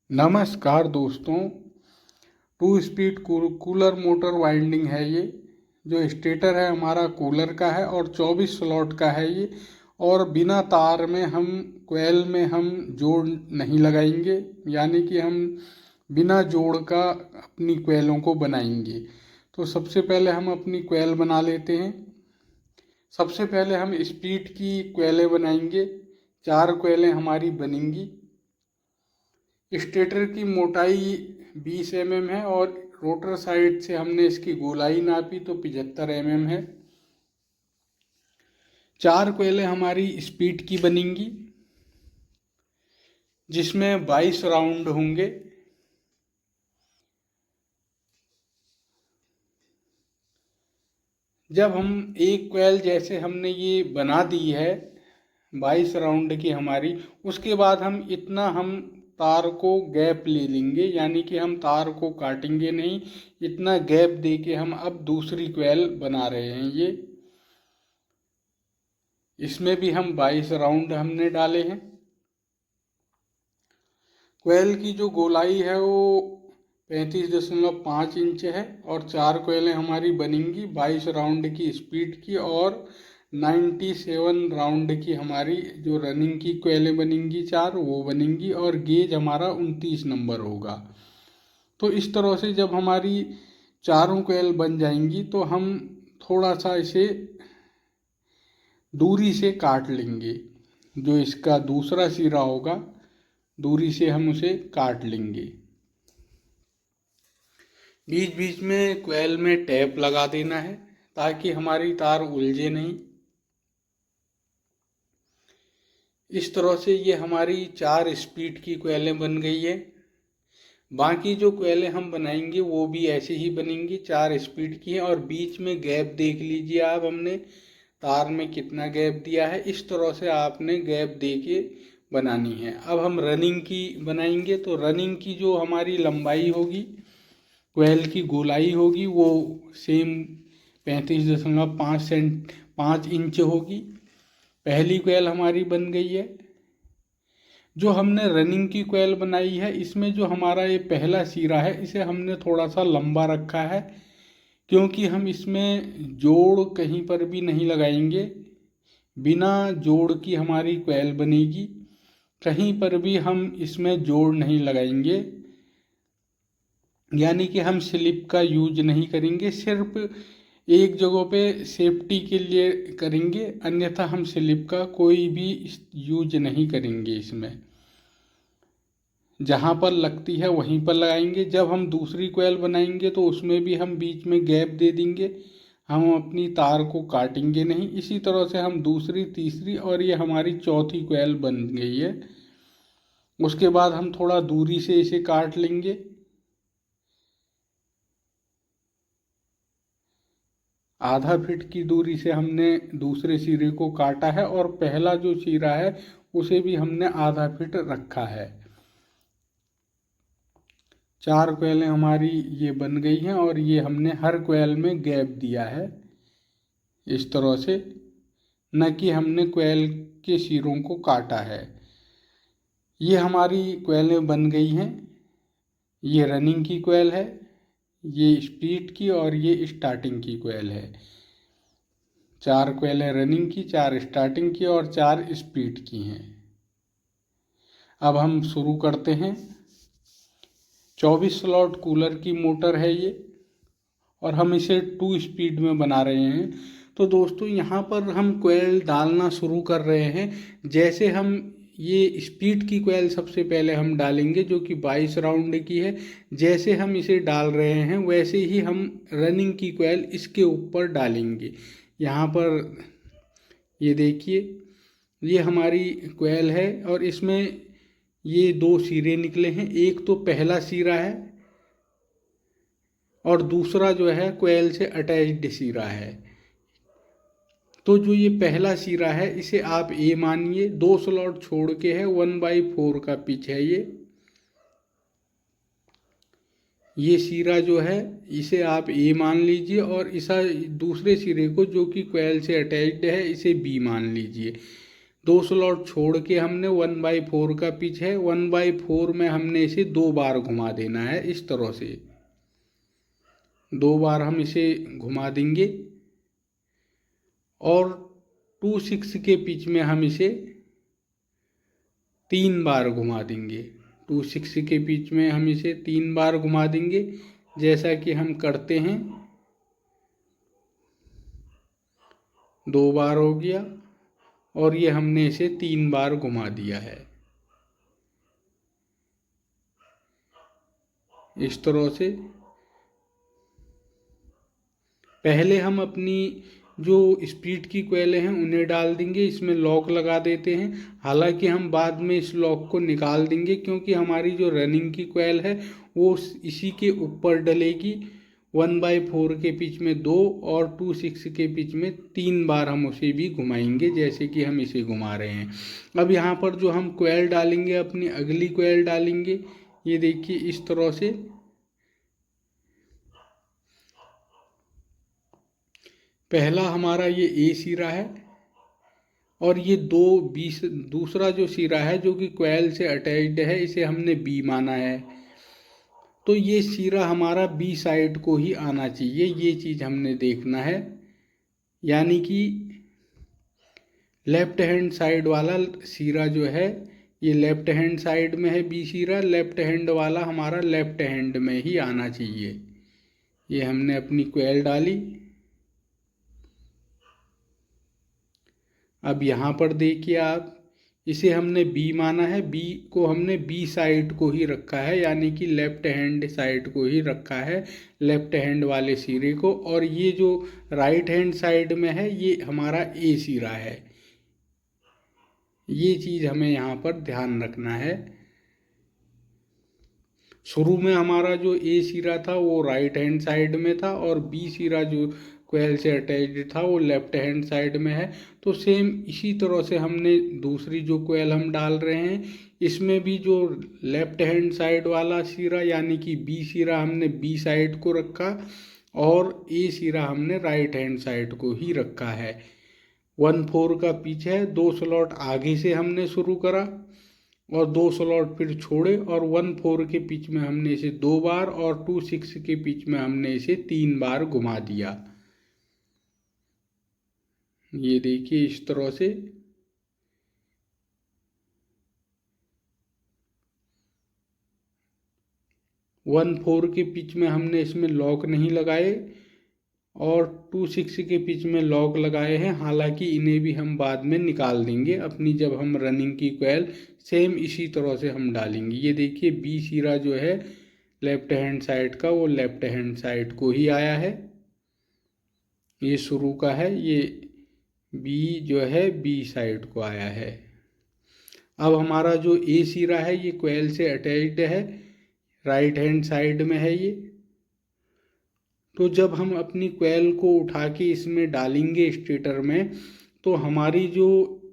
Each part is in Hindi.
नमस्कार दोस्तों। Two speed cooler motor winding है ये। जो स्टेटर है हमारा कूलर का है और 24 स्लॉट का है ये। और बिना तार में हम कोयल में हम जोड़ नहीं लगाएंगे, यानी कि हम बिना जोड़ का अपनी कोयलों को बनाएंगे। तो सबसे पहले हम अपनी कोयल बना लेते हैं। सबसे पहले हम स्पीड की कोयलें बनाएंगे। 4 कोयलें हमारी बनेंगी। स्टेटर की मोटाई 20 mm है और रोटर साइड से हमने इसकी गोलाई नापी तो 75 mm है। 4 कोयलें हमारी स्पीड की बनेंगी, जिसमें 22 राउंड होंगे। जब हम एक कोयल जैसे हमने ये बना दी है 22 राउंड की हमारी, उसके बाद हम तार को गैप ले लेंगे, यानी कि हम तार को काटेंगे नहीं। इतना गैप दे के हम अब दूसरी कोयल बना रहे हैं ये। इसमें भी हम 22 राउंड हमने डाले हैं। कोयल की जो गोलाई है वो 35.5 इंच है और 4 कोयलें हमारी बनेंगी 22 राउंड की स्पीड की और 97 राउंड की हमारी जो रनिंग की कोयलें बनेंगी 4 वो बनेंगी और गेज हमारा 29 नंबर होगा। तो इस तरह से जब हमारी चारों कोयल बन जाएंगी तो हम थोड़ा सा इसे दूरी से काट लेंगे। जो इसका दूसरा सिरा होगा दूरी से हम उसे काट लेंगे। बीच बीच में कोयल में टैप लगा देना है ताकि हमारी तार उलझे नहीं। इस तरह से ये हमारी 4 स्पीड की कोयलें बन गई है। बाकी जो कोयलें हम बनाएंगे वो भी ऐसे ही बनेंगी, 4 स्पीड की हैं। और बीच में गैप देख लीजिए आप, हमने तार में कितना गैप दिया है। इस तरह से आपने गैप दे के बनानी है। अब हम रनिंग की बनाएंगे तो रनिंग की जो हमारी लंबाई होगी, कोयल की गोलाई होगी, वो सेम 35.5 इंच होगी। पहली कोयल हमारी बन गई है। जो हमने रनिंग की कोयल बनाई है इसमें जो हमारा ये पहला सिरा है इसे हमने थोड़ा सा लंबा रखा है, क्योंकि हम इसमें जोड़ कहीं पर भी नहीं लगाएंगे। बिना जोड़ की हमारी कोयल बनेगी, कहीं पर भी हम इसमें जोड़ नहीं लगाएंगे, यानी कि हम स्लिप का यूज नहीं करेंगे। सिर्फ एक जगह पे सेफ्टी के लिए करेंगे, अन्यथा हम स्लिप का कोई भी यूज नहीं करेंगे। इसमें जहाँ पर लगती है वहीं पर लगाएंगे। जब हम दूसरी कोयल बनाएंगे तो उसमें भी हम बीच में गैप दे देंगे, हम अपनी तार को काटेंगे नहीं। इसी तरह से हम दूसरी, तीसरी और ये हमारी चौथी कोयल बन गई है। उसके बाद हम थोड़ा दूरी से इसे काट लेंगे। आधा फीट की दूरी से हमने दूसरे सिरे को काटा है और पहला जो सिरा है उसे भी हमने आधा फीट रखा है। 4 कोयलें हमारी ये बन गई हैं और ये हमने हर कोयल में गैप दिया है इस तरह से, न कि हमने कोयल के सिरों को काटा है। ये हमारी कोयलें बन गई हैं। ये रनिंग की कोयल है, ये स्पीड की और ये स्टार्टिंग की कोयल है। 4 कोयलें रनिंग की, 4 स्टार्टिंग की और 4 स्पीड की हैं। अब हम शुरू करते हैं। 24 स्लॉट कूलर की मोटर है ये और हम इसे 2 स्पीड में बना रहे हैं। तो दोस्तों यहाँ पर हम कोयल डालना शुरू कर रहे हैं। जैसे हम ये स्पीड की कोयल सबसे पहले हम डालेंगे जो कि 22 राउंड की है। जैसे हम इसे डाल रहे हैं वैसे ही हम रनिंग की कोयल इसके ऊपर डालेंगे। यहाँ पर ये देखिए, ये हमारी कोयल है और इसमें ये 2 सिरे निकले हैं। एक तो पहला सिरा है और दूसरा जो है कोयल से अटैच्ड सिरा है। तो जो ये पहला सिरा है इसे आप ए मानिए, 2 स्लॉट छोड़ के है, 1/4 का पिच है ये सिरा जो है इसे आप ए मान लीजिए और इसा दूसरे सिरे को जो कि कोयल से अटैच्ड है इसे बी मान लीजिए। 2 स्लॉट छोड़ के हमने 1/4 का पिच है, 1/4 में हमने इसे 2 बार घुमा देना है। इस तरह से 2 बार हम इसे घुमा देंगे और 2/6 के पिच में हम इसे 3 बार घुमा देंगे। 2/6 के पिच में हम इसे 3 बार घुमा देंगे, जैसा कि हम करते हैं। 2 बार हो गया और ये हमने इसे 3 बार घुमा दिया है। इस तरह से पहले हम अपनी जो स्पीड की कोयले हैं उन्हें डाल देंगे, इसमें लॉक लगा देते हैं। हालांकि हम बाद में इस लॉक को निकाल देंगे, क्योंकि हमारी जो रनिंग की कोयल है वो इसी के ऊपर डलेगी। 1/4 के पिच में 2 और 2/6 के पिच में 3 बार हम उसे भी घुमाएंगे, जैसे कि हम इसे घुमा रहे हैं। अब यहाँ पर जो हम कोयल डालेंगे, अपनी अगली कोयल डालेंगे, ये देखिए इस तरह से। पहला हमारा ये ए सिरा है और ये दूसरा जो सिरा है जो कि कोयल से अटैच्ड है, इसे हमने बी माना है। तो ये सिरा हमारा बी साइड को ही आना चाहिए, ये चीज़ हमने देखना है। यानी कि लेफ्ट हैंड साइड वाला सिरा जो है ये लेफ्ट हैंड साइड में है, बी सिरा लेफ्ट हैंड वाला हमारा लेफ्ट हैंड में ही आना चाहिए। ये हमने अपनी कोयल डाली। अब यहाँ पर देखिए आप, इसे हमने बी माना है, बी को हमने बी साइड को ही रखा है, यानी कि लेफ्ट हैंड साइड को ही रखा है, लेफ्ट हैंड वाले सिरे को। और ये जो राइट हैंड साइड में है ये हमारा ए सिरा है। ये चीज़ हमें यहाँ पर ध्यान रखना है। शुरू में हमारा जो ए सिरा था वो राइट हैंड साइड में था और बी सिरा जो कोयल से अटैच्ड था वो लेफ्ट हैंड साइड में है। तो सेम इसी तरह से हमने दूसरी जो कोयल हम डाल रहे हैं, इसमें भी जो लेफ्ट हैंड साइड वाला सिरा यानी कि बी सिरा हमने बी साइड को रखा और ए सिरा हमने राइट हैंड साइड को ही रखा है। 1/4 का पिच है, 2 स्लॉट आगे से हमने शुरू करा और 2 स्लॉट फिर छोड़े और 1/4 के पिच में हमने इसे 2 बार और 2/6 के पिच में हमने इसे 3 बार घुमा दिया। ये देखिए इस तरह से। वन फोर के पिच में हमने इसमें लॉक नहीं लगाए और 2/6 के पिच में लॉक लगाए हैं। हालांकि इन्हें भी हम बाद में निकाल देंगे अपनी, जब हम रनिंग की कोयल सेम इसी तरह से हम डालेंगे। ये देखिए बी सिरा जो है लेफ्ट हैंड साइड का वो लेफ्ट हैंड साइड को ही आया है। ये शुरू का है, ये बी जो है बी साइड को आया है। अब हमारा जो ए सिरा है ये कोयल से अटैच्ड है, राइट हैंड साइड में है ये। तो जब हम अपनी कोयल को उठा के इसमें डालेंगे स्टेटर में, तो हमारी जो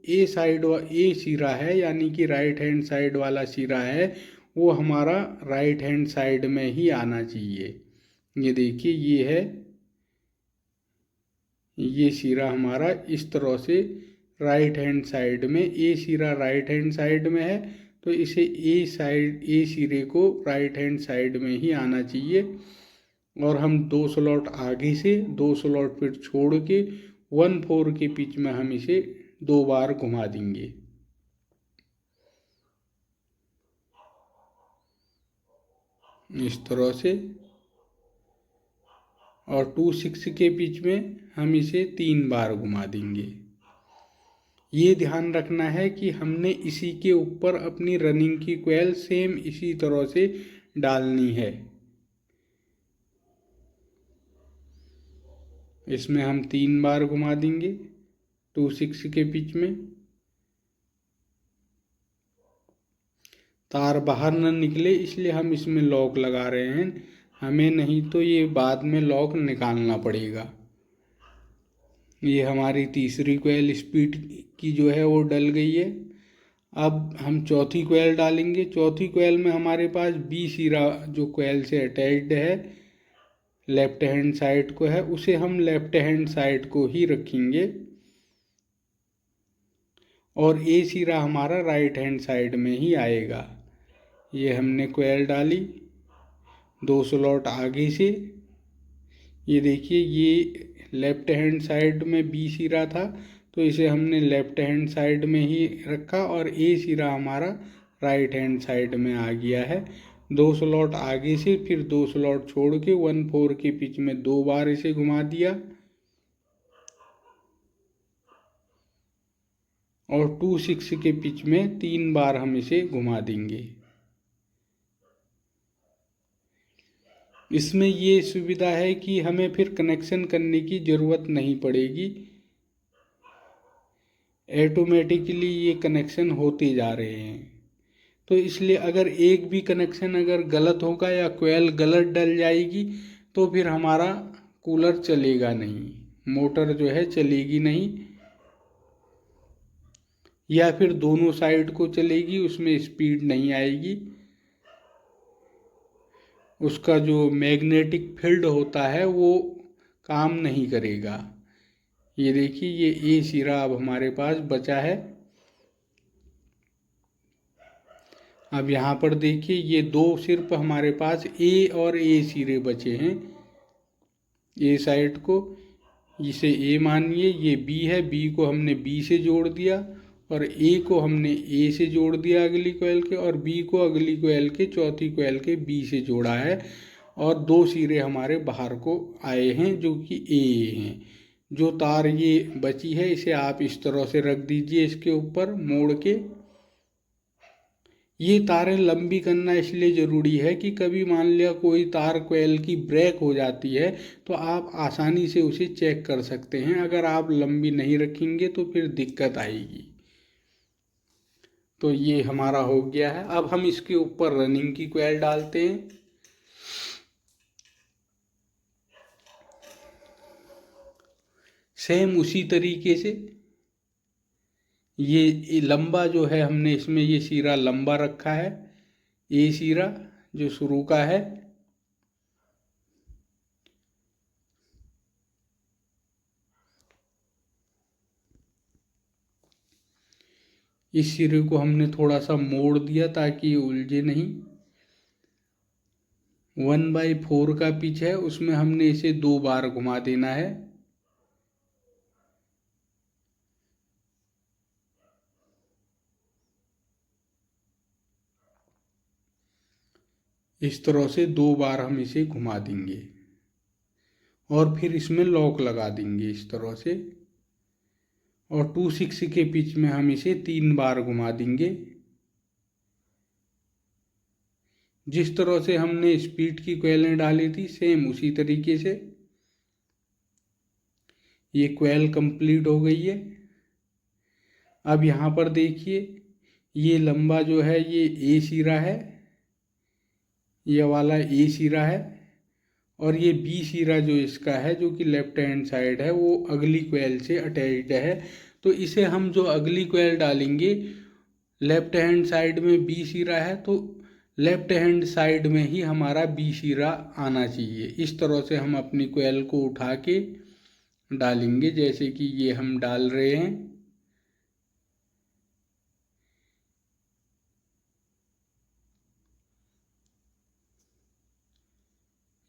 ए साइड ए सिरा है यानी कि राइट हैंड साइड वाला सिरा है वो हमारा राइट हैंड साइड में ही आना चाहिए। ये देखिए ये है, ये सिरा हमारा इस तरह से राइट हैंड साइड में, ए सिरा राइट हैंड साइड में है तो इसे ए सिरे को राइट हैंड साइड में ही आना चाहिए। और हम 2 स्लॉट आगे से 2 स्लॉट फिर छोड़ के 1/4 के पिच में हम इसे 2 बार घुमा देंगे। इस तरह से। और 2/6 के पिच में हम इसे 3 बार घुमा देंगे। ये ध्यान रखना है कि हमने इसी के ऊपर अपनी रनिंग की कोयल सेम इसी तरह से डालनी है। इसमें हम 3 बार घुमा देंगे 2/6 के पिच में। तार बाहर न निकले इसलिए हम इसमें लॉक लगा रहे हैं, हमें नहीं तो ये बाद में लॉक निकालना पड़ेगा। ये हमारी तीसरी कोयल स्पीड की जो है वो डल गई है। अब हम चौथी कोयल डालेंगे। चौथी कोयल में हमारे पास बी सिरा जो कोयल से अटैच्ड है लेफ्ट हैंड साइड को है, उसे हम लेफ्ट हैंड साइड को ही रखेंगे और ए सिरा हमारा राइट हैंड साइड में ही आएगा। ये हमने कोयल डाली, 2 स्लॉट आगे से। ये देखिए, ये लेफ्ट हैंड साइड में बी सिरा था, तो इसे हमने लेफ्ट हैंड साइड में ही रखा और ए सिरा हमारा राइट हैंड साइड में आ गया है। 2 स्लॉट आगे से, फिर 2 स्लॉट छोड़ के 1/4 के पिच में 2 बार इसे घुमा दिया और 2/6 के पिच में 3 बार हम इसे घुमा देंगे। इसमें ये सुविधा है कि हमें फिर कनेक्शन करने की ज़रूरत नहीं पड़ेगी, ऑटोमेटिकली ये कनेक्शन होते जा रहे हैं। तो इसलिए अगर एक भी कनेक्शन अगर गलत होगा या कोयल गलत डल जाएगी तो फिर हमारा कूलर चलेगा नहीं, मोटर जो है चलेगी नहीं, या फिर दोनों साइड को चलेगी, उसमें स्पीड नहीं आएगी। उसका जो मैग्नेटिक फील्ड होता है वो काम नहीं करेगा। ये देखिए, ये ए सिरा अब हमारे पास बचा है। अब यहाँ पर देखिए, ये 2 सिर्फ हमारे पास ए और ए सिरे बचे हैं। ए साइड को इसे ए मानिए, ये बी है, बी को हमने बी से जोड़ दिया और ए को हमने ए से जोड़ दिया अगली कोयल के, और बी को अगली कोयल के चौथी कोयल के बी से जोड़ा है, और 2 सिरे हमारे बाहर को आए हैं जो कि ए हैं। जो तार ये बची है इसे आप इस तरह से रख दीजिए इसके ऊपर मोड़ के। ये तारें लंबी करना इसलिए ज़रूरी है कि कभी मान लिया कोई तार कोयल की ब्रेक हो जाती है तो आप आसानी से उसे चेक कर सकते हैं। अगर आप लंबी नहीं रखेंगे तो फिर दिक्कत आएगी। तो ये हमारा हो गया है। अब हम इसके ऊपर रनिंग की कोयल डालते हैं। सेम उसी तरीके से ये लंबा जो है हमने इसमें ये सिरा लंबा रखा है, ए सिरा जो शुरू का है। इस सिरे को हमने थोड़ा सा मोड़ दिया ताकि ये उलझे नहीं। 1/4 का पिच है, उसमें हमने इसे 2 बार घुमा देना है। इस तरह से 2 बार हम इसे घुमा देंगे और फिर इसमें लॉक लगा देंगे इस तरह से, और 2/6 के पिच में हम इसे 3 बार घुमा देंगे। जिस तरह से हमने स्पीड की कोयलें डाली थी सेम उसी तरीके से। ये कोयल कंप्लीट हो गई है। अब यहाँ पर देखिए, ये लंबा जो है ये ए सिरा है, ये वाला ए सिरा है, और ये बी सिरा जो इसका है जो कि लेफ्ट हैंड साइड है वो अगली कोयल से अटैच्ड है। तो इसे हम जो अगली कोयल डालेंगे, लेफ्ट हैंड साइड में बी सिरा है तो लेफ्ट हैंड साइड में ही हमारा बी सिरा आना चाहिए। इस तरह से हम अपनी कोयल को उठा के डालेंगे, जैसे कि ये हम डाल रहे हैं।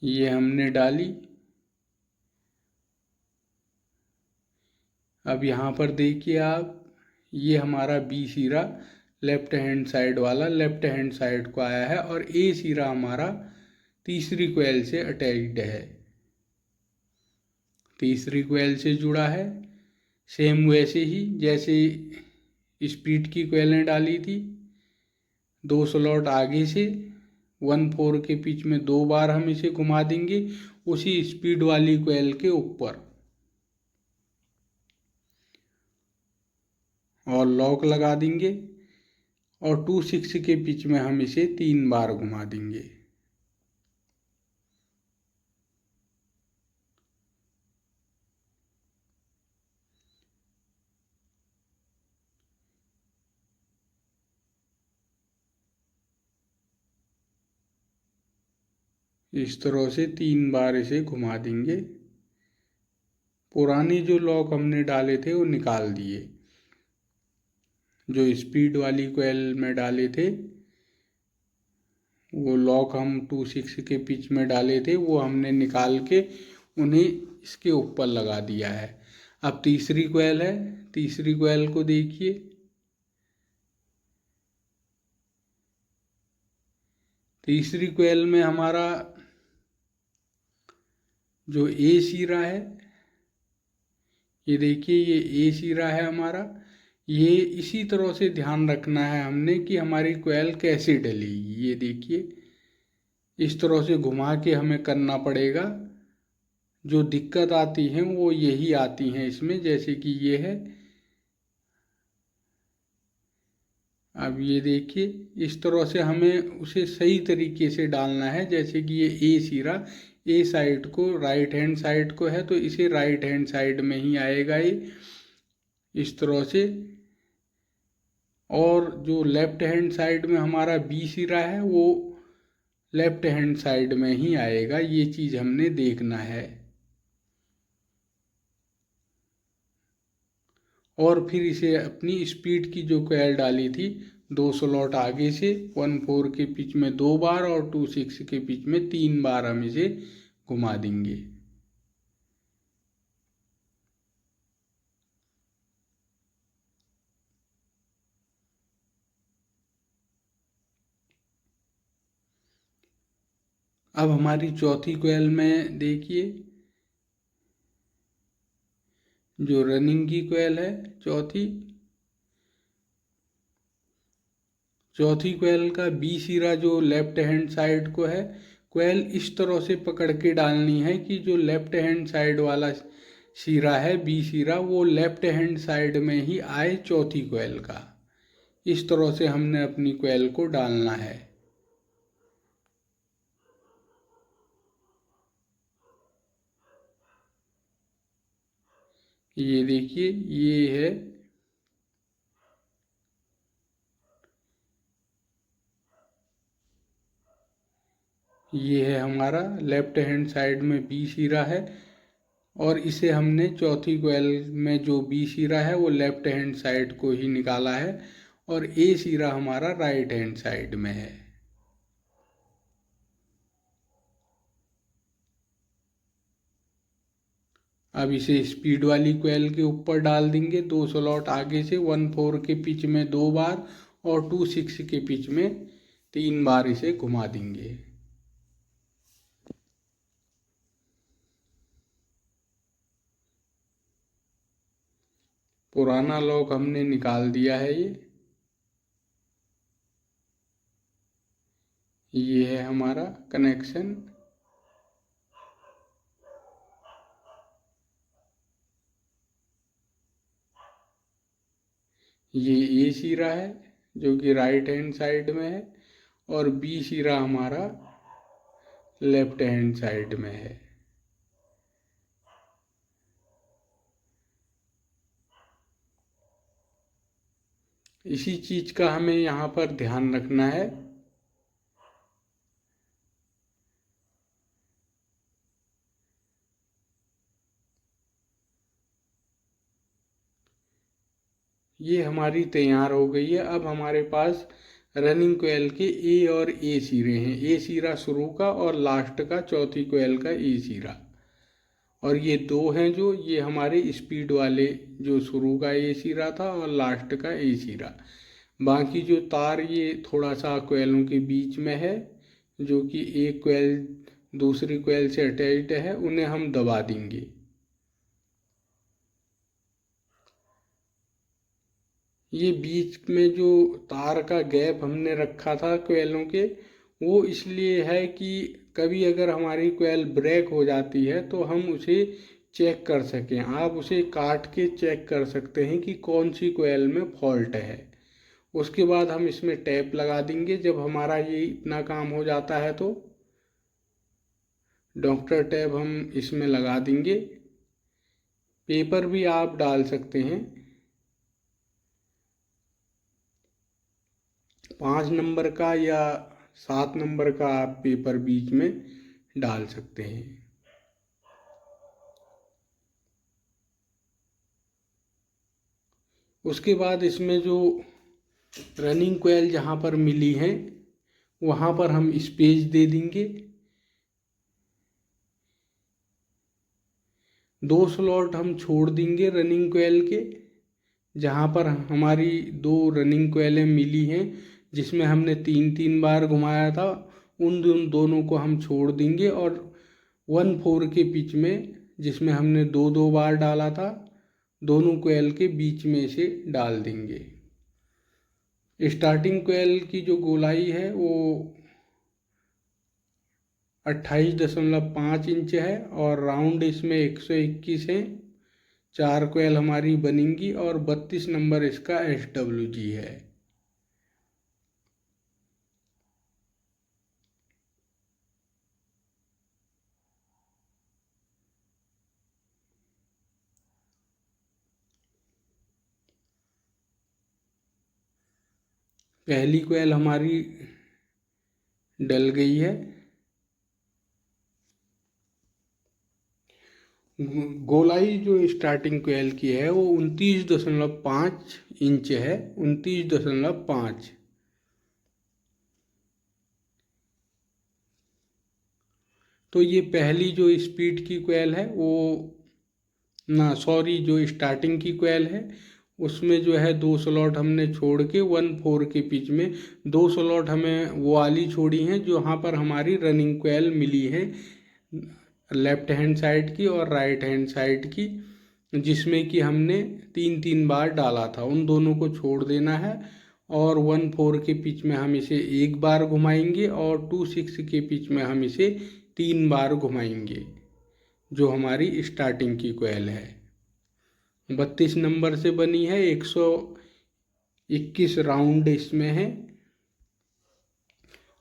ये हमने डाली। अब यहाँ पर देखिए आप, ये हमारा बी सिरा लेफ्ट हैंड साइड वाला लेफ्ट हैंड साइड को आया है और ए सिरा हमारा तीसरी कोयल से अटैच्ड है, तीसरी कोयल से जुड़ा है। सेम वैसे ही जैसे स्पीड की कोयलें डाली थी, 2 स्लॉट आगे से 1/4 के पिच में 2 बार हम इसे घुमा देंगे उसी स्पीड वाली कोयल के ऊपर, और लॉक लगा देंगे और 2/6 के पिच में हम इसे 3 बार घुमा देंगे। इस तरह से 3 बार इसे घुमा देंगे। पुराने जो लॉक हमने डाले थे वो निकाल दिए। जो स्पीड वाली कोयल में डाले थे, वो लॉक हम 2/6 के पिच में डाले थे, वो हमने निकाल के उन्हें इसके ऊपर लगा दिया है। अब तीसरी कोयल है, तीसरी कोयल को देखिए। तीसरी कोयल में हमारा जो ए सिरा है, ये देखिए ये ए सिरा है हमारा। ये इसी तरह से ध्यान रखना है हमने कि हमारी कोयल कैसे डलेगी। ये देखिए इस तरह से घुमा के हमें करना पड़ेगा। जो दिक्कत आती हैं वो यही आती हैं इसमें, जैसे कि ये है। अब ये देखिए इस तरह से हमें उसे सही तरीके से डालना है। जैसे कि ये ए सिरा ए साइड को राइट हैंड साइड को है, तो इसे राइट हैंड साइड में ही आएगा ये, इस तरह से। और जो लेफ्ट हैंड साइड में हमारा बी सिरा है, वो लेफ्ट हैंड साइड में ही आएगा। ये चीज़ हमने देखना है। और फिर इसे अपनी स्पीड की जो कोयल डाली थी, 2 स्लॉट आगे से 1/4 के पिच में 2 बार और 2/6 के पिच में 3 बार हम इसे घुमा देंगे। अब हमारी चौथी कोयल में देखिए, जो रनिंग की कोयल है चौथी कोयल का बी सिरा जो लेफ्ट हैंड साइड को है, कोयल इस तरह से पकड़ के डालनी है कि जो लेफ्ट हैंड साइड वाला सिरा है बी सिरा, वो लेफ्ट हैंड साइड में ही आए चौथी कोयल का। इस तरह से हमने अपनी कोयल को डालना है। ये देखिए ये है, ये है हमारा लेफ्ट हैंड साइड में बी सिरा है। और इसे हमने चौथी कोयल में जो बी सिरा है वो लेफ्ट हैंड साइड को ही निकाला है, और ए सिरा हमारा राइट हैंड साइड में है। अब इसे स्पीड वाली कोयल के ऊपर डाल देंगे। 2 स्लॉट आगे से 1/4 के पिच में 2 बार और 2/6 के पिच में 3 बार इसे घुमा देंगे। पुराना लॉक हमने निकाल दिया है। ये है हमारा कनेक्शन। ये ए सिरा है जो कि राइट हैंड साइड में है, और बी सिरा हमारा लेफ्ट हैंड साइड में है। इसी चीज का हमें यहाँ पर ध्यान रखना है। ये हमारी तैयार हो गई है। अब हमारे पास रनिंग कोयल के ए और ए सिरे हैं। ए सिरा शुरू का और लास्ट का चौथी कोयल का ए सिरा, और ये 2 हैं जो ये हमारे स्पीड वाले, जो शुरू का ए सिरा था और लास्ट का ए सिरा। बाकी जो तार ये थोड़ा सा कोयलों के बीच में है, जो कि एक कोयल दूसरी कोयल से अटैच्ड है, उन्हें हम दबा देंगे। ये बीच में जो तार का गैप हमने रखा था कोयलों के, वो इसलिए है कि कभी अगर हमारी कोयल ब्रेक हो जाती है तो हम उसे चेक कर सकें। आप उसे काट के चेक कर सकते हैं कि कौन सी कोयल में फॉल्ट है। उसके बाद हम इसमें टैप लगा देंगे। जब हमारा ये इतना काम हो जाता है तो डॉक्टर टैप हम इसमें लगा देंगे। पेपर भी आप डाल सकते हैं। 5 नंबर का या 7 नंबर का आप पेपर बीच में डाल सकते हैं। उसके बाद इसमें जो रनिंग कोयल जहाँ पर मिली है वहाँ पर हम स्पेस दे देंगे। 2 स्लॉट हम छोड़ देंगे रनिंग कोयल के, जहाँ पर हमारी 2 रनिंग कोयलें मिली हैं जिसमें हमने 3-3 बार घुमाया था, उन दोनों को हम छोड़ देंगे और 1/4 के पिच में जिसमें हमने 2-2 बार डाला था, दोनों कोयल के बीच में से डाल देंगे। स्टार्टिंग कोयल की जो गोलाई है वो 28.5 इंच है और राउंड इसमें 121 है। 4 कोयल हमारी बनेंगी और 32 नंबर इसका SWG है। पहली कोयल हमारी डल गई है। गोलाई जो स्टार्टिंग कोयल की है वो 29.5 इंच है, 29.5। तो ये पहली जो स्पीड की कोयल है वो जो स्टार्टिंग की कोयल है उसमें जो है 2 स्लॉट हमने छोड़ के 1/4 के पिच में 2 स्लॉट हमें वो वाली छोड़ी हैं जो यहाँ पर हमारी रनिंग कोयल मिली है, लेफ्ट हैंड साइड की और राइट हैंड साइड की, जिसमें कि हमने 3-3 बार डाला था, उन दोनों को छोड़ देना है और 1/4 के पिच में हम इसे 1 बार घुमाएंगे और 2/6 के पिच में हम इसे 3 बार घुमाएंगे, जो हमारी स्टार्टिंग की कोयल है। 32 नंबर से बनी है, 121 राउंड इसमें है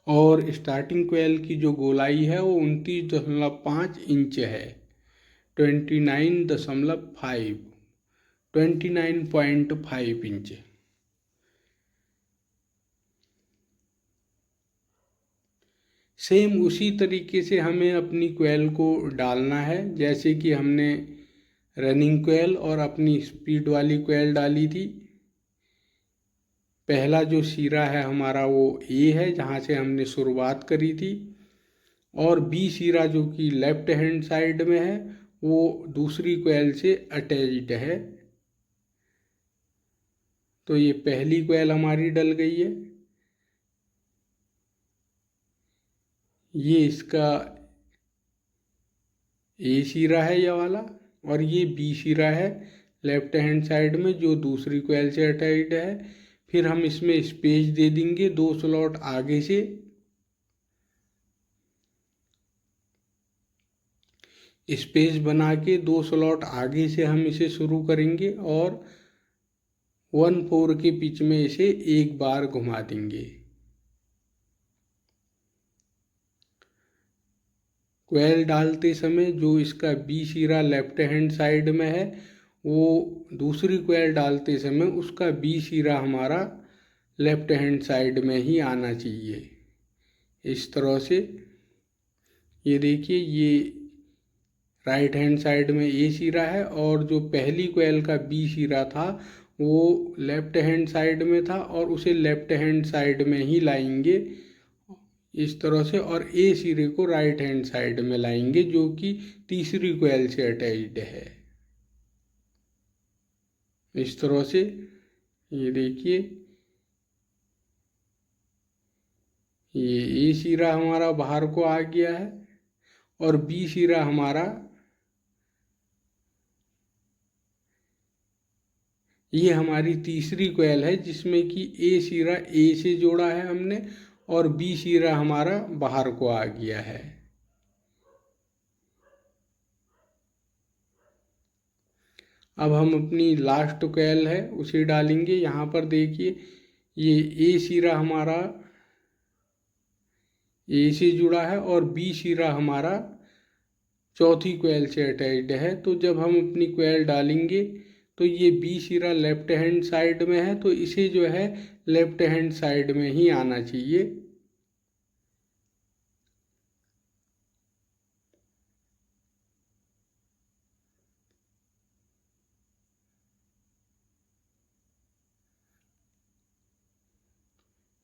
और स्टार्टिंग कोयल की जो गोलाई है वो 29.5 इंच है, 29.5 इंच। सेम उसी तरीके से हमें अपनी कोयल को डालना है जैसे कि हमने रनिंग कोयल और अपनी स्पीड वाली कोयल डाली थी। पहला जो सिरा है हमारा वो ए है जहाँ से हमने शुरुआत करी थी और बी सिरा जो कि लेफ्ट हैंड साइड में है वो दूसरी कोयल से अटैच्ड है। तो ये पहली कोयल हमारी डल गई है। ये इसका ए सिरा है ये वाला और ये बी सिरा है लेफ्ट हैंड साइड में जो दूसरी कोयल से अटैच्ड है। फिर हम इसमें स्पेस दे देंगे 2 स्लॉट आगे से। स्पेस बना के 2 स्लॉट आगे से हम इसे शुरू करेंगे और 1/4 के पिच में इसे 1 बार घुमा देंगे। कोयल डालते समय जो इसका बी सिरा लेफ्ट हैंड साइड में है वो दूसरी कोयल डालते समय उसका बी सिरा हमारा लेफ्ट हैंड साइड में ही आना चाहिए। इस तरह से ये देखिए ये राइट हैंड साइड में ए सिरा है और जो पहली कोयल का बी सिरा था वो लेफ्ट हैंड साइड में था और उसे लेफ्ट हैंड साइड में ही लाएंगे इस तरह से, और ए सिरे को राइट हैंड साइड में लाएंगे जो कि तीसरी कोयल से अटैच्ड है। इस तरह से ये देखिए ये ए सिरा हमारा बाहर को आ गया है और बी सिरा हमारा ये हमारी तीसरी कोयल है जिसमें कि ए सिरा ए से जोड़ा है हमने और बी सिरा हमारा बाहर को आ गया है। अब हम अपनी लास्ट कोयल है उसे डालेंगे। यहाँ पर देखिए ये ए सिरा हमारा ए से जुड़ा है और बी सिरा हमारा चौथी कोयल से अटैच्ड है। तो जब हम अपनी कोयल डालेंगे तो ये बी सिरा लेफ्ट हैंड साइड में है तो इसे जो है लेफ्ट हैंड साइड में ही आना चाहिए।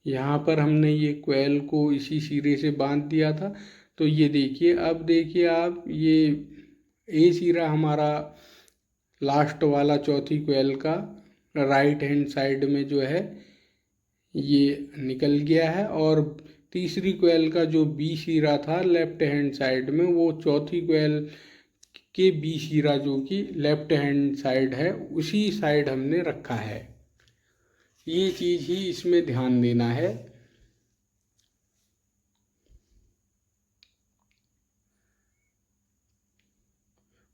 यहाँ पर हमने ये कोयल को इसी सिरे से बांध दिया था। तो ये देखिए, अब देखिए आप, ये ए सिरा हमारा लास्ट वाला चौथी कोयल का राइट हैंड साइड में जो है ये निकल गया है, और तीसरी कोयल का जो बी सिरा था लेफ्ट हैंड साइड में, वो चौथी कोयल के बी सिरा जो कि लेफ्ट हैंड साइड है उसी साइड हमने रखा है। ये चीज़ ही इसमें ध्यान देना है।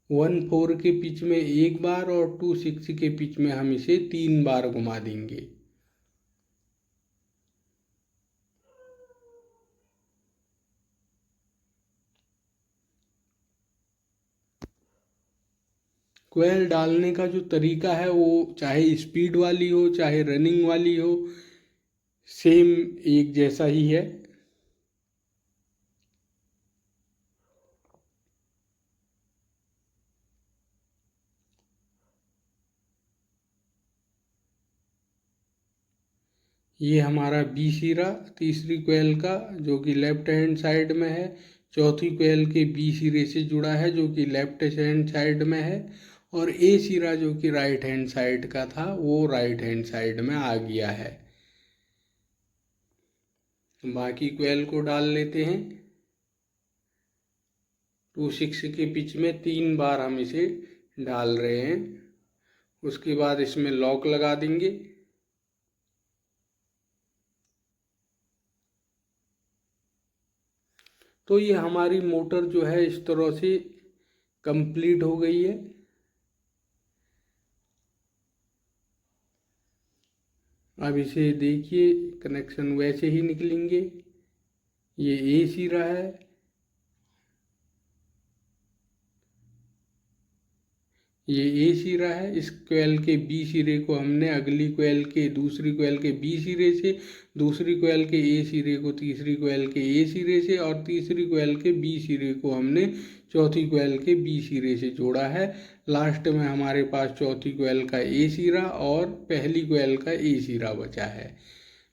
वन फोर के पिच में एक बार और 2 6 के पिच में हम इसे 3 बार घुमा देंगे। कोयल डालने का जो तरीका है वो चाहे स्पीड वाली हो चाहे रनिंग वाली हो, सेम एक जैसा ही है। ये हमारा बी सिरा तीसरी कोयल का जो कि लेफ्ट हैंड साइड में है, चौथी कोयल के बी सिरे से जुड़ा है जो कि लेफ्ट हैंड साइड में है, और ए सिरा जो कि राइट हैंड साइड का था वो राइट हैंड साइड में आ गया है। बाकी कोयल को डाल लेते हैं। 2 6 के पिच में 3 बार हम इसे डाल रहे हैं। उसके बाद इसमें लॉक लगा देंगे। तो ये हमारी मोटर जो है इस तरह से कंप्लीट हो गई है। अब इसे देखिए, कनेक्शन वैसे ही निकलेंगे। ये ए सिरा है, ये ए सिरा है। इस कोयल के बी सिरे को हमने अगली कोयल के दूसरी कोयल के बी सिरे से, दूसरी कोयल के ए सिरे को तीसरी कोयल के ए सिरे से, और तीसरी कोयल के बी सिरे को हमने चौथी कोयल के बी सिरे से जोड़ा है। लास्ट में हमारे पास चौथी कोयल का ए सिरा और पहली कोयल का ए सिरा बचा है।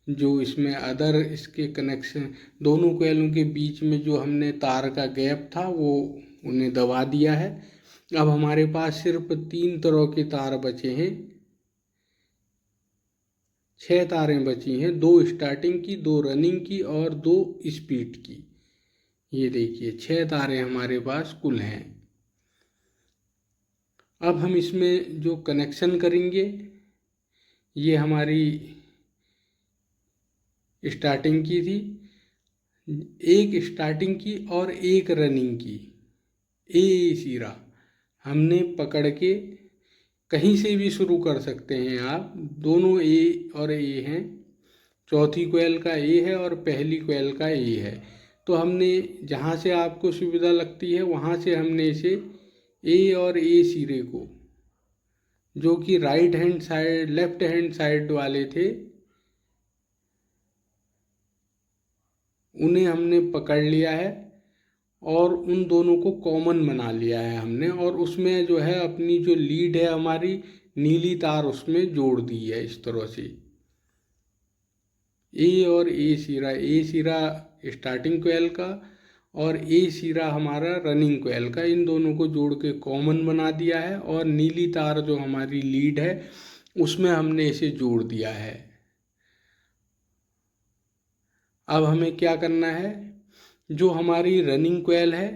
जो इसमें अदर इसके कनेक्शन, दोनों कोयलों के बीच में जो हमने तार का गैप था वो उन्हें दबा दिया है। अब हमारे पास सिर्फ 3 तरह के तार बचे हैं। 6 तारें बची हैं, 2 स्टार्टिंग की, 2 रनिंग की और 2 स्पीड की। ये देखिए 6 तारें हमारे पास कुल हैं। अब हम इसमें जो कनेक्शन करेंगे, ये हमारी स्टार्टिंग की थी, एक स्टार्टिंग की और एक रनिंग की। ए सिरा हमने पकड़ के कहीं से भी शुरू कर सकते हैं आप, दोनों ए और ए हैं। चौथी कोयल का ए है और पहली कोयल का ए है। तो हमने जहाँ से आपको सुविधा लगती है वहाँ से हमने इसे ए और ए सिरे को, जो कि right hand side left hand side वाले थे, उन्हें हमने पकड़ लिया है और उन दोनों को कॉमन बना लिया है हमने, और उसमें जो है अपनी जो लीड है हमारी नीली तार उसमें जोड़ दी है इस तरह से। ए और ए सिरा स्टार्टिंग कोयल का और ए सिरा हमारा रनिंग कोयल का, इन दोनों को जोड़ के कॉमन बना दिया है, और नीली तार जो हमारी लीड है उसमें हमने इसे जोड़ दिया है। अब हमें क्या करना है, जो हमारी रनिंग कोयल है,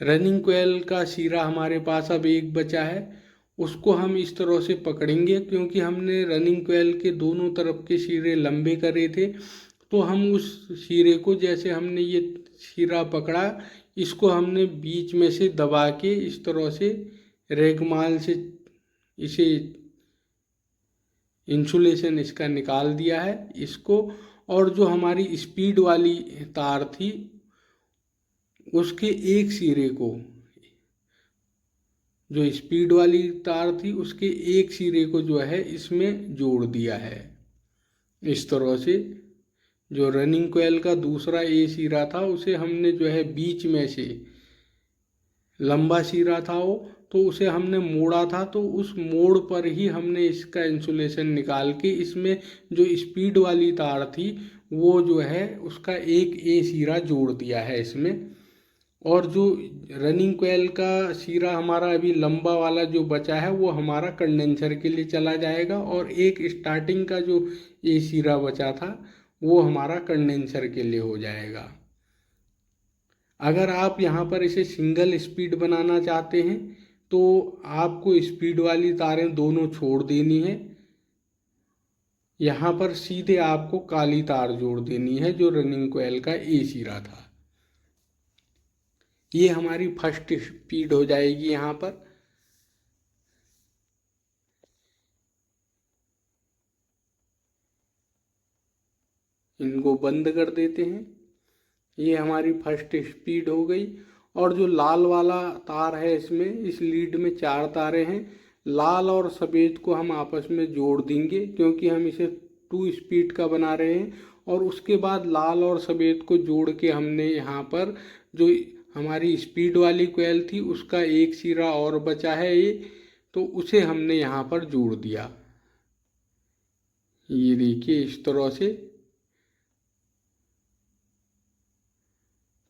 रनिंग कोयल का सिरा हमारे पास अब एक बचा है, उसको हम इस तरह से पकड़ेंगे, क्योंकि हमने रनिंग कोयल के दोनों तरफ के सिरे लंबे करे थे। तो हम उस सिरे को, जैसे हमने ये सिरा पकड़ा, इसको हमने बीच में से दबा के इस तरह से रेगमाल से इसे इंसुलेशन इसका निकाल दिया है इसको। और जो हमारी स्पीड वाली तार थी उसके एक सिरे को, जो स्पीड वाली तार थी उसके एक सिरे को जो है इसमें जोड़ दिया है इस तरह से। जो रनिंग कोयल का दूसरा ए सिरा था उसे हमने जो है बीच में से, लंबा सिरा था वो, तो उसे हमने मोड़ा था, तो उस मोड़ पर ही हमने इसका इंसुलेशन निकाल के इसमें जो स्पीड वाली तार थी वो जो है उसका एक ए सिरा जोड़ दिया है इसमें। और जो रनिंग कोयल का सिरा हमारा अभी लंबा वाला जो बचा है वो हमारा कंडेंसर के लिए चला जाएगा, और एक स्टार्टिंग का जो ए सिरा बचा था वो हमारा कंडेंसर के लिए हो जाएगा। अगर आप यहाँ पर इसे सिंगल स्पीड बनाना चाहते हैं तो आपको स्पीड वाली तारें दोनों छोड़ देनी है, यहाँ पर सीधे आपको काली तार जोड़ देनी है जो रनिंग कोयल का ए सिरा था। ये हमारी फर्स्ट स्पीड हो जाएगी। यहाँ पर इनको बंद कर देते हैं। ये हमारी फर्स्ट स्पीड हो गई। और जो लाल वाला तार है इसमें, इस लीड में 4 तारें हैं, लाल और सफ़ेद को हम आपस में जोड़ देंगे क्योंकि हम इसे 2 स्पीड का बना रहे हैं। और उसके बाद लाल और सफ़ेद को जोड़ के हमने यहाँ पर जो हमारी स्पीड वाली कोयल थी उसका एक सिरा और बचा है ये, तो उसे हमने यहाँ पर जोड़ दिया। ये देखिए इस तरह से।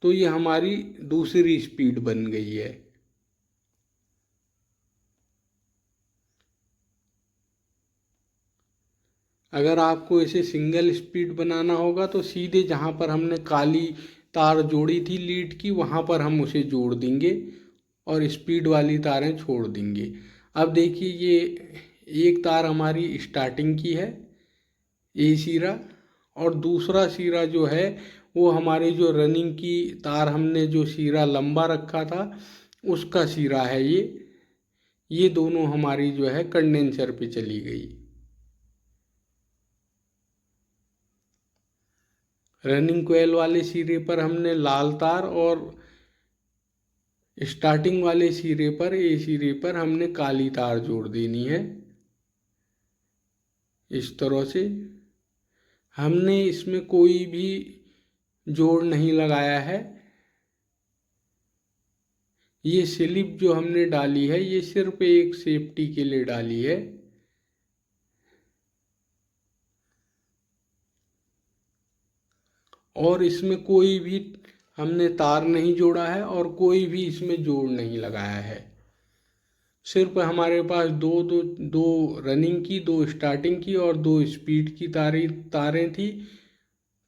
तो ये हमारी दूसरी स्पीड बन गई है। अगर आपको इसे सिंगल स्पीड बनाना होगा तो सीधे जहाँ पर हमने काली तार जोड़ी थी लीड की वहाँ पर हम उसे जोड़ देंगे और स्पीड वाली तारें छोड़ देंगे। अब देखिए ये एक तार हमारी स्टार्टिंग की है ए सिरा, और दूसरा सिरा जो है वो हमारी जो रनिंग की तार हमने जो सिरा लंबा रखा था उसका सिरा है ये दोनों हमारी जो है कंडेंसर पे चली गई। रनिंग कोयल वाले सिरे पर हमने लाल तार और स्टार्टिंग वाले सिरे पर ए सिरे पर हमने काली तार जोड़ देनी है। इस तरह से हमने इसमें कोई भी जोड़ नहीं लगाया है। ये स्लिप जो हमने डाली है ये सिर्फ एक सेफ्टी के लिए डाली है। और इसमें कोई भी हमने तार नहीं जोड़ा है और कोई भी इसमें जोड़ नहीं लगाया है। सिर्फ हमारे पास दो रनिंग की, 2 स्टार्टिंग की और 2 स्पीड की तारें थी।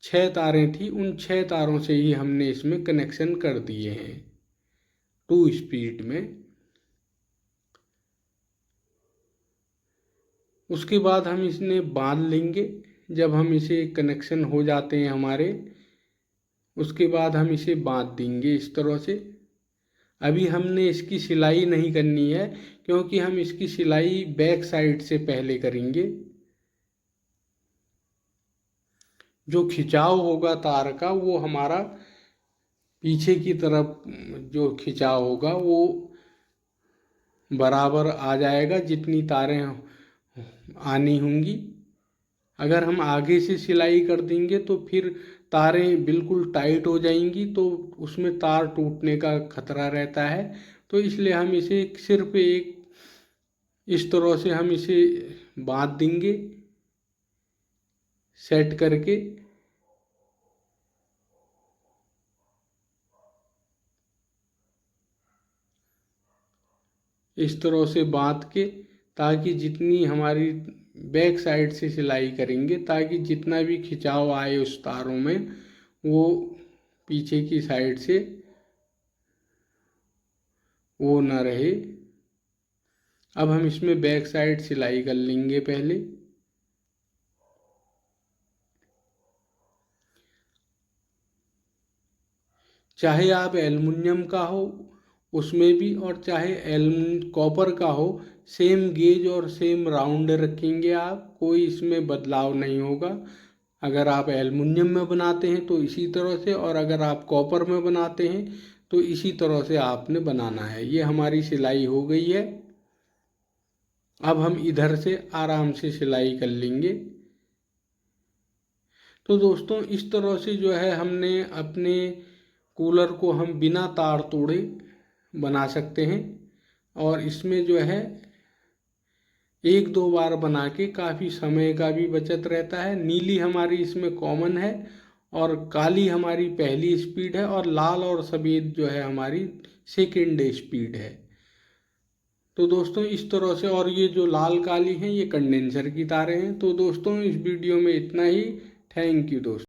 6 तारें थी, उन 6 तारों से ही हमने इसमें कनेक्शन कर दिए हैं 2 स्पीड में। उसके बाद हम इसने बांध लेंगे। जब हम इसे कनेक्शन हो जाते हैं हमारे, उसके बाद हम इसे बांध देंगे इस तरह से। अभी हमने इसकी सिलाई नहीं करनी है क्योंकि हम इसकी सिलाई बैक साइड से पहले करेंगे। जो खिंचाव होगा तार का वो हमारा पीछे की तरफ जो खिंचाव होगा वो बराबर आ जाएगा जितनी तारें आनी होंगी। अगर हम आगे से सिलाई कर देंगे तो फिर तारें बिल्कुल टाइट हो जाएंगी, तो उसमें तार टूटने का खतरा रहता है। तो इसलिए हम इसे सिर्फ एक इस तरह से हम इसे बांध देंगे सेट करके। इस तरह से बांध के, ताकि जितनी हमारी बैक साइड से सिलाई करेंगे ताकि जितना भी खिंचाव आए उस तारों में वो पीछे की साइड से वो ना रहे। अब हम इसमें बैक साइड सिलाई कर लेंगे पहले। चाहे आप एल्युमिनियम का हो उसमें भी, और चाहे कॉपर का हो, सेम गेज और सेम राउंड रखेंगे आप, कोई इसमें बदलाव नहीं होगा। अगर आप एल्युमिनियम में बनाते हैं तो इसी तरह से, और अगर आप कॉपर में बनाते हैं तो इसी तरह से आपने बनाना है। ये हमारी सिलाई हो गई है। अब हम इधर से आराम से सिलाई कर लेंगे। तो दोस्तों इस तरह से जो है हमने अपने कूलर को हम बिना तार तोड़े बना सकते हैं। और इसमें जो है एक दो बार बना के काफ़ी समय का भी बचत रहता है। नीली हमारी इसमें कॉमन है और काली हमारी पहली स्पीड है और लाल और सफ़ेद जो है हमारी सेकेंड स्पीड है। तो दोस्तों इस तरह से, और ये जो लाल काली हैं ये कंडेंसर की तारें हैं। तो दोस्तों इस वीडियो में इतना ही। थैंक यू दोस्तों।